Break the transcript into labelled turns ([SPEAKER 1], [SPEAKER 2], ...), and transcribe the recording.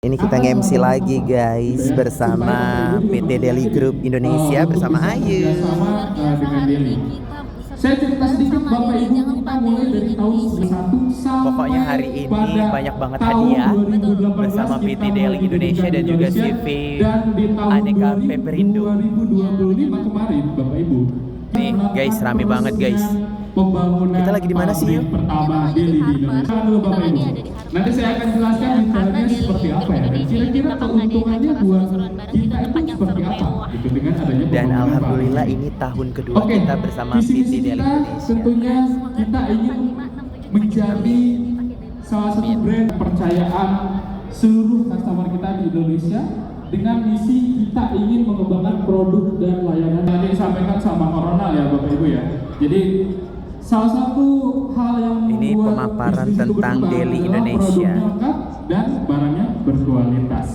[SPEAKER 1] Ini kita nge-MC lagi guys bersama PT Deli Group Indonesia bersama Ayu.
[SPEAKER 2] Dengan Deli. Saya cerita sedikit Bapak Ibu, kita mulai dari tahun 91
[SPEAKER 1] Pokoknya hari ini banyak banget hadiah bersama PT Deli Indonesia dan juga CV Aneka Peperindo.
[SPEAKER 2] 2025 kemarin Bapak Ibu.
[SPEAKER 1] Nih guys, rame banget guys. Kita lagi di mana sih yuk?
[SPEAKER 2] Pertama Deli di Indonesia dulu Bapak Ibu. Nanti saya akan jelaskan detailnya seperti apa ya. Dan kira-kira keuntungannya buat kita itu seperti apa gitu dengan adanya
[SPEAKER 1] Dan alhamdulillah ini tahun kedua kita bersama PT Deli Indonesia.
[SPEAKER 2] Tentunya kita ingin menjadi salah satu brand kepercayaan seluruh customer kita di Indonesia dengan misi kita ingin mengembangkan produk dan layanan yang disampaikan sama Corona ya Bapak Ibu ya. Jadi salah satu hal yang
[SPEAKER 1] ini pemaparan tentang Deli Indonesia
[SPEAKER 2] dan barangnya berkualitas.